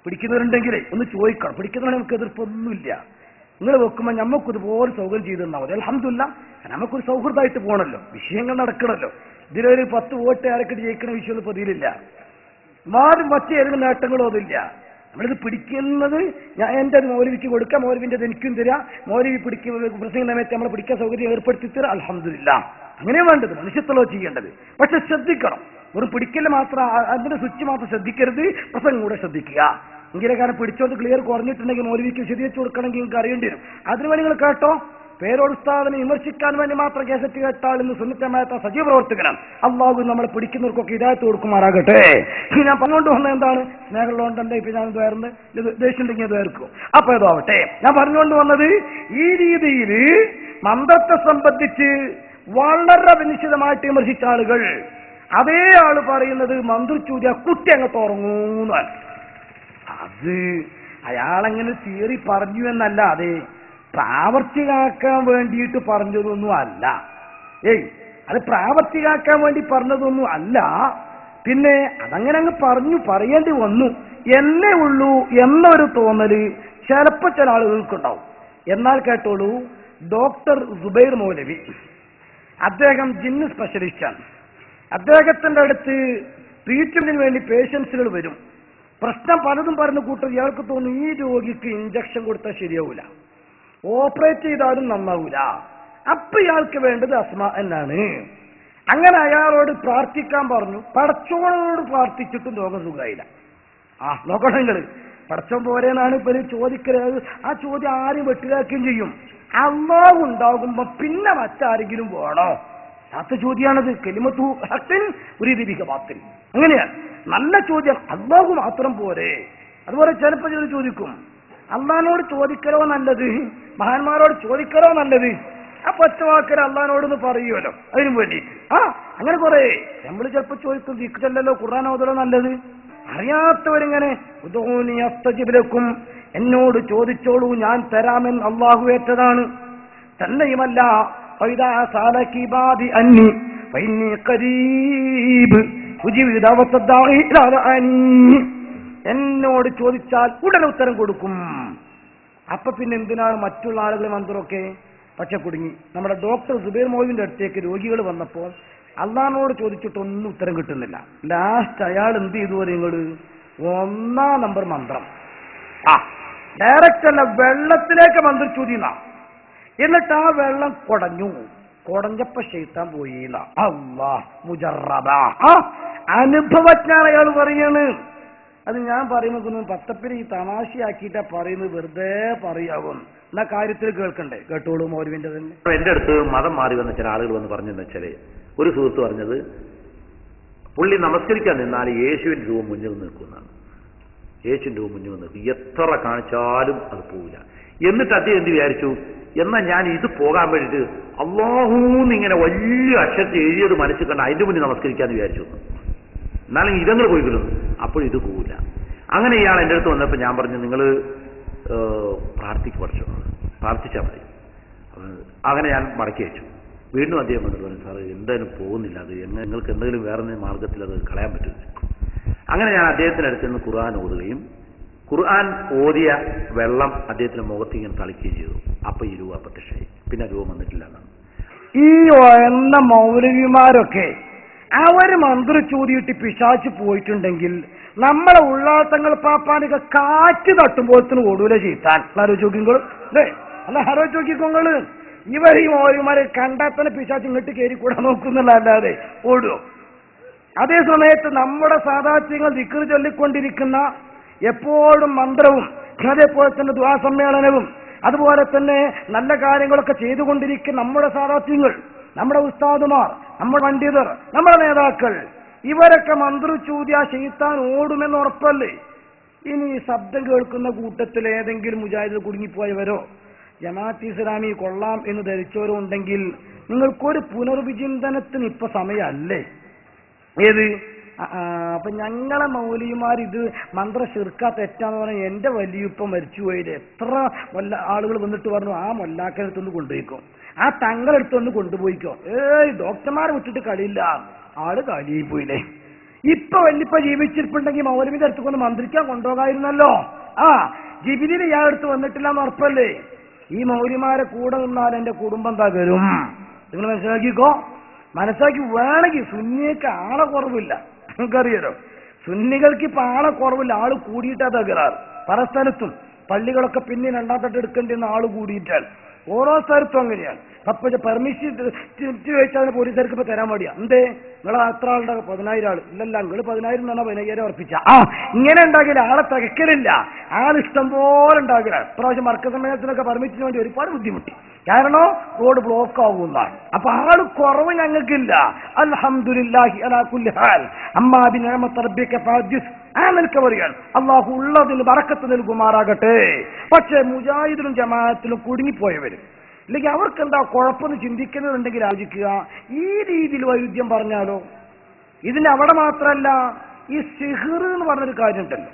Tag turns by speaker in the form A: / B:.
A: പിടിക്കുന്നവരുണ്ടെങ്കിലേ ഒന്ന് ചോദിക്കണം. പിടിക്കുന്നവരെ നമുക്ക് എതിർപ്പൊന്നുമില്ല. നിങ്ങൾ വെക്കുമ്പോൾ നമുക്ക് ഇതുപോലെ സൗകര്യം ചെയ്തു തന്നാൽ മതി. അൽഹംദുലില്ലാ, നമുക്കൊരു സൗഹൃദമായിട്ട് പോകണല്ലോ, വിഷയങ്ങൾ നടക്കണല്ലോ. ഇതിലൊരു 10 വോട്ട് ആരൊക്കെ ജയിക്കണ വിഷയമൊന്നും പതിയിലില്ല. മാറും മറ്റേ ഏതെങ്കിലും നേട്ടങ്ങളോ അതില്ല. നമ്മളിത് പിടിക്കുന്നത് എൻ്റെ മൗലവിക്ക് കൊടുക്കാം, മൗലവിൻ്റെ എനിക്കും തരാം, മൗലവി പിടിക്കുന്ന പ്രസംഗ സമയത്ത് നമ്മൾ പിടിക്കാൻ സൗകര്യം ഏർപ്പെടുത്തി തരാം. അൽഹംദുലില്ലാ, അങ്ങനെ വേണ്ടത്, മനുഷ്യത്വമോ ചെയ്യേണ്ടത്. പക്ഷെ ശ്രദ്ധിക്കണം, ഒരു പിടിക്കൽ മാത്രം, അതിന്റെ സ്വിച്ച് മാത്രം ശ്രദ്ധിക്കരുത്, പ്രസംഗം കൂടെ ശ്രദ്ധിക്കുക. എങ്കിലേ കാരണം പിടിച്ചോണ്ട് ക്ലിയർ കുറഞ്ഞിട്ടുണ്ടെങ്കിൽ മൗലവിക്ക് വിശദീകരിച്ച് കൊടുക്കണമെങ്കിൽ നിങ്ങൾക്ക് അറിയേണ്ടി വരും. അതിനുവേണ്ടി നിങ്ങൾ കേട്ടോ. പേരോടുസ്താദിനെ വിമർശിക്കാൻ വേണ്ടി മാത്രം കേസറ്റ് കേട്ടാൽ ഇന്ന് സുന്നത്തമായത്ത സജീവ പ്രവർത്തകനാണ്. അള്ളാഹു നമ്മളെ പിടിക്കുന്നവർക്കൊക്കെ ഹിദായത്ത് കൊടുക്കുമാറാകട്ടെ. ഞാൻ പറഞ്ഞുകൊണ്ട് വന്നത് എന്താണ്? സ്നേഹമുള്ളതുകൊണ്ടല്ലേ ഇപ്പൊ ഞാൻ വേർന്ന് ദേഷ്യം ഉണ്ടെങ്കിൽ അത് വേർക്കും. അപ്പൊ ഇതാവട്ടെ, ഞാൻ പറഞ്ഞുകൊണ്ട് വന്നത് ഈ രീതിയിൽ മന്ത്രത്തെ സംബന്ധിച്ച് വളരെ വിനിശ്ചിതമായിട്ട് വിമർശിച്ച ആളുകൾ, അതേ ആള് പറയുന്നത് മന്ത്രിച്ചൂര്യ കുട്ടി അങ്ങോട്ട് ഉറങ്ങൂന്നാണ്. അത് അയാളങ്ങനെ തിയറി പറഞ്ഞു എന്നല്ലാതെ പ്രാവർത്തികാക്കാൻ വേണ്ടിയിട്ട് പറഞ്ഞതൊന്നും അല്ല. അത് പ്രാവർത്തികാക്കാൻ വേണ്ടി പറഞ്ഞതൊന്നും അല്ല. പിന്നെ അതങ്ങനെ അങ്ങ് പറയേണ്ടി വന്നു എന്നേ ഉള്ളൂ എന്നൊരു തോന്നല് ചിലപ്പോൾ ചില ആളുകൾക്കുണ്ടാവും. എന്നാൽ കേട്ടോളൂ, ഡോക്ടർ സുബൈർ മൗലവി, അദ്ദേഹം ജിന്ന് സ്പെഷ്യലിസ്റ്റാണ്. അദ്ദേഹത്തിന്റെ അടുത്ത് ട്രീറ്റ്മെന്റിന് വേണ്ടി പേഷ്യൻസുകൾ വരും. പ്രശ്നം പലതും പറഞ്ഞു കൂട്ടും. ഇയാൾക്ക് തോന്നും ഈ രോഗിക്ക് ഇഞ്ചക്ഷൻ കൊടുത്താൽ ശരിയാവൂല, ഓപ്പറേറ്റ് ചെയ്താലും നന്നാവൂല, അപ്പൊ ഇയാൾക്ക് വേണ്ടത് അസ്മ എന്നാണ്. അങ്ങനെ അയാളോട് പ്രാർത്ഥിക്കാൻ പറഞ്ഞു. പടച്ചോനോട് പ്രാർത്ഥിച്ചിട്ടും രോഗം സുഖമായില്ല. നോക്കണം നിങ്ങള്, പടച്ചോൻ പോരെന്നാണ് ഇപ്പൊ ചോദിക്കരുത്. ആ ചോദ്യം ആരും വെട്ടിലാക്കുകയും ചെയ്യും. അല്ലാഹു ഉണ്ടാകുമ്പോ പിന്നെ മറ്റാരെങ്കിലും വേണോ? അത്ത ചോദ്യമാണത്. കലിമത്തു ഹഖിൻ ഉരീദു ബിഹി ബാത്തിൽ. അങ്ങനെയാണ് നല്ല ചോദ്യം. അല്ലാഹു മാത്രം പോരെ. അതുപോലെ ചിലപ്പോൾ ചോദിക്കും, അള്ളഹാനോട് ചോദിക്കലോ നല്ലത്, മഹാന്മാരോട് ചോദിക്കലോ നല്ലത്? ആ പച്ചവാക്കര അള്ളഹാനോടൊന്ന് പറയുമല്ലോ അതിനും വേണ്ടിയിട്ട്. അങ്ങനെ കുറെ നമ്മൾ ചിലപ്പോൾ ചോദിക്കും, ദിക്റല്ലോ ഖുർആൻ ഓതലോ നല്ലത്? അറിയാത്തവരിങ്ങനെ ഉദഊനി അസ്തജിബ് ലക്കും, എന്നോട് ചോദിച്ചോളൂ ഞാൻ തരാമെന്ന് അള്ളാഹു ഏറ്റതാണ്. തന്നെയുമല്ല, ഫൈദാ സഅലക ഇബാദി അന്നി ഫഇന്നി ഖരീബ് ഉജീബു ദഅവത്തദ് ദാഇ ഇലാ ദഅനി, എന്നോട് ചോദിച്ചാൽ ഉടനെ ഉത്തരം കൊടുക്കും. അപ്പൊ പിന്നെ എന്തിനാണ് മറ്റുള്ള ആളുകളെ മന്ത്രമൊക്കെ? പക്ഷെ കുടുങ്ങി. നമ്മുടെ ഡോക്ടർ സുബൈർ മൗലവിന്റെ അടുത്തേക്ക് രോഗികൾ വന്നപ്പോൾ അള്ളാഹിനോട് ചോദിച്ചിട്ടൊന്നും ഉത്തരം കിട്ടുന്നില്ല. ലാസ്റ്റ് അയാൾ എന്ത് ചെയ്തു പറയുന്നത്? 1 നമ്പർ മന്ത്രം ഡയറക്റ്റ് അല്ല, വെള്ളത്തിലേക്ക് മന്ത്രിച്ചൂതിന്ന. എന്നിട്ട് ആ വെള്ളം കുടഞ്ഞപ്പോ ശൈത്താൻ പോയില്ല. അല്ലാഹ് മുജറബ. അനുഭവജ്ഞാനം അയാൾ പറയാണ്. അത് ഞാൻ പറയുമ്പോൾ പത്തപ്പിന് ഈ തമാശയാക്കിയിട്ടാ പറയുന്നത്, വെറുതെ പറയാവും. എന്നാ കാര്യത്തിൽ കേൾക്കണ്ടേ? കേട്ടോളൂ മൗലവിന്റെ തന്നെ.
B: എന്റെ അടുത്ത് മതം മാറി വന്ന ചില ആളുകൾ വന്ന് പറഞ്ഞെന്ന് വെച്ചാല്, ഒരു സുഹൃത്ത് പറഞ്ഞത്, പുള്ളി നമസ്കരിക്കാൻ നിന്നാൽ യേശുവിന്റെ രൂപം മുന്നിൽ നിൽക്കുന്നതാണ്. യേശുവിന്റെ രൂപം മുന്നിൽ നിൽക്കും, എത്ര കാണിച്ചാലും അത് പോവില്ല. എന്നിട്ട് അദ്ദേഹം എന്ത് വിചാരിച്ചു, എന്നാ ഞാൻ ഇത് പോകാൻ വേണ്ടിയിട്ട് അല്ലാഹൂന്ന് ഇങ്ങനെ വലിയ അക്ഷരത്തിൽ എഴുതിയത് മനസ്സിൽ കണ്ട അതിന്റെ മുന്നിൽ നമസ്കരിക്കാന്ന് വിചാരിച്ചു. എന്നാലും ഇതങ്ങൾ പോയിക്കൊള്ളും, അപ്പോൾ ഇത് പോവില്ല. അങ്ങനെ ഇയാൾ എൻ്റെ അടുത്ത് വന്നപ്പോൾ ഞാൻ പറഞ്ഞു, നിങ്ങൾ പ്രാർത്ഥിച്ചാൽ മതി. അങ്ങനെ ഞാൻ മടക്കി വെച്ചു. വീണ്ടും അദ്ദേഹം വന്നിട്ട് പറഞ്ഞു, സാറ് എന്തായാലും പോകുന്നില്ല, അത് നിങ്ങൾക്ക് എന്തെങ്കിലും വേറെ മാർഗത്തിൽ അത് കളയാൻ പറ്റും. അങ്ങനെ ഞാൻ അദ്ദേഹത്തിൻ്റെ അടുത്ത് നിന്ന് ഖുർആൻ ഓതുകയും ഖുർആൻ ഓതിയ വെള്ളം അദ്ദേഹത്തിന്റെ മുഖത്ത് ഇങ്ങനെ തളിക്കുകയും ചെയ്തു. അപ്പൊ ഈ രൂപ പ്രത്യക്ഷമായി. പിന്നെ രൂപം വന്നിട്ടില്ല എന്നാണ്.
A: ഈ എന്ന മൗലവിമാരൊക്കെ അവര് മന്ത്രി ചൂതിയിട്ട് പിശാച്ച് പോയിട്ടുണ്ടെങ്കിൽ നമ്മളെ ഉള്ളാട്ടങ്ങൾ പാപ്പാനൊക്കെ കാറ്റ് തട്ടുമ്പോഴത്തിന് ഓടൂല ചെയ്താൻ. ആലോചിക്കോങ്ങൾ അല്ലേ? അല്ല, ആലോചിക്കോങ്ങള്. ഇവർ ഈ മൗലവിമാരെ കണ്ടാൽ തന്നെ പിശാച്ച് ഇങ്ങോട്ട് കയറി കൂടെ നോക്കുന്നില്ല, അല്ലാതെ ഓടുമോ? അതേ സമയത്ത് നമ്മുടെ സാദാത്യങ്ങൾ ദിക്ർ ചൊല്ലിക്കൊണ്ടിരിക്കുന്ന എപ്പോഴും മന്ത്രവും അതേപോലെ തന്നെ ദുആ സമ്മേളനവും അതുപോലെ തന്നെ നല്ല കാര്യങ്ങളൊക്കെ ചെയ്തുകൊണ്ടിരിക്കുന്ന നമ്മുടെ സാദാത്യങ്ങൾ, നമ്മുടെ ഉസ്താദുമാർ, നമ്മുടെ പണ്ഡിതർ, നമ്മുടെ നേതാക്കൾ, ഇവരൊക്കെ മന്ത്രിച്ചൂതിയ ശൈത്താൻ ഓടുമെന്ന് ഉറപ്പല്ലേ? ഇനി ശബ്ദം കേൾക്കുന്ന കൂട്ടത്തിൽ ഏതെങ്കിലും മുജാഹിദ് കുടുങ്ങിപ്പോയവരോ ജമാഅത്ത് ഇസ്ലാമി കൊള്ളാം എന്ന് ധരിച്ചവരോ ഉണ്ടെങ്കിൽ നിങ്ങൾക്കൊരു പുനർവിചിന്തനത്തിന് ഇപ്പൊ സമയമല്ലേ? ഏത്? അപ്പൊ ഞങ്ങളെ മൗലിമാർ ഇത് മന്ത്ര ശിർക്ക തെറ്റാന്ന് പറഞ്ഞാൽ എന്റെ വലിയപ്പം മരിച്ചുപോയില്ലേ, എത്ര ആളുകൾ വന്നിട്ട് പറഞ്ഞു ആ മൊല്ലാക്കടുത്തൊന്ന് കൊണ്ടുപോയിക്കോ, ആ തങ്ങളെടുത്തൊന്ന് കൊണ്ടുപോയിക്കോ. ഡോക്ടർമാരെ വിട്ടിട്ട് കളിയില്ല, ആള് കാലിയായി പോയില്ലേ. ഇപ്പൊ വല്ലിപ്പ ജീവിച്ചിരിപ്പുണ്ടെങ്കിൽ മൗലവിന്റെ അടുത്ത് മന്ത്രിക്കാൻ കൊണ്ടുപോകായിരുന്നല്ലോ. ആ ജിബിലിന് ഇയാൾ അടുത്ത് വന്നിട്ടില്ല എന്ന് ഉറപ്പല്ലേ? ഈ മൗലിമാരെ കൂടെ നിന്നാൽ എന്റെ കുടുംബം തകരും. നിങ്ങൾ മനസ്സിലാക്കിക്കോ, മനസ്സിലാക്കി വേണമെങ്കിൽ. സുന്നിക്ക് ആളെ കുറവില്ല, നിങ്ങൾക്കറിയാലോ. സുന്നികൾക്ക് ഇപ്പൊ ആളെ കുറവില്ല, ആള് കൂടിയിട്ടാ തകരാറ്. പല സ്ഥലത്തും പള്ളികളൊക്കെ പിന്നെ രണ്ടാം തട്ട് എടുക്കേണ്ടിരുന്ന ആള് കൂടിയിട്ടാൽ ഓരോ സ്ഥലത്തും അങ്ങനെയാണ്. അപ്പൊ പെർമിഷൻ ചോദിച്ചാൽ പോലീസുകാർക്ക് ഇപ്പൊ തരാൻ മടിയാ. എന്തേ നിങ്ങൾ എത്ര ആളുടെ 10,000 ആള് ഇല്ലല്ല, നിങ്ങൾ 10,000 എന്ന് പറഞ്ഞാൽ 15,000 ഉറപ്പിച്ച. ഇങ്ങനെ ഉണ്ടാകില്ല, ആളെ തികക്കലില്ല, ആളിഷ്ടം പോലെ ഉണ്ടാകില്ല. ഇപ്രാവശ്യം മർക്കസ് സമ്മേളനത്തിനൊക്കെ പെർമിറ്റിന് വേണ്ടി ഒരുപാട് ബുദ്ധിമുട്ടി, കാരണം റോഡ് ബ്ലോക്ക് ആവുന്നതാണ്. അപ്പൊ ആള് കുറവ് ഞങ്ങൾക്കില്ല. അൽഹംദുലില്ലാഹി അലാ കുല്ലി ഹാൽ. അമ്മാ ബിനിഅമത്തി റബ്ബിക ഫഹദ്ദിസ്. ആ നിൽക്ക പറയുകയാണ്, അള്ളാഹു ഉള്ളതിൽ ബറക്കത്ത് നൽകുമാറാകട്ടെ. പക്ഷെ മുജാഹിദിലും ജമാഅത്തിലും കുടുങ്ങിപ്പോയവര്, അല്ലെങ്കിൽ അവർക്ക് എന്താ കുഴപ്പമെന്ന് ചിന്തിക്കുന്നുണ്ടെങ്കിൽ ആലോചിക്കുക. ഈ രീതിയിൽ വൈരുദ്ധ്യം പറഞ്ഞാലോ? ഇതിന് അവിടെ മാത്രമല്ല, ഈ സിഹ്ർ എന്ന് പറഞ്ഞൊരു കാര്യം ഉണ്ടല്ലോ.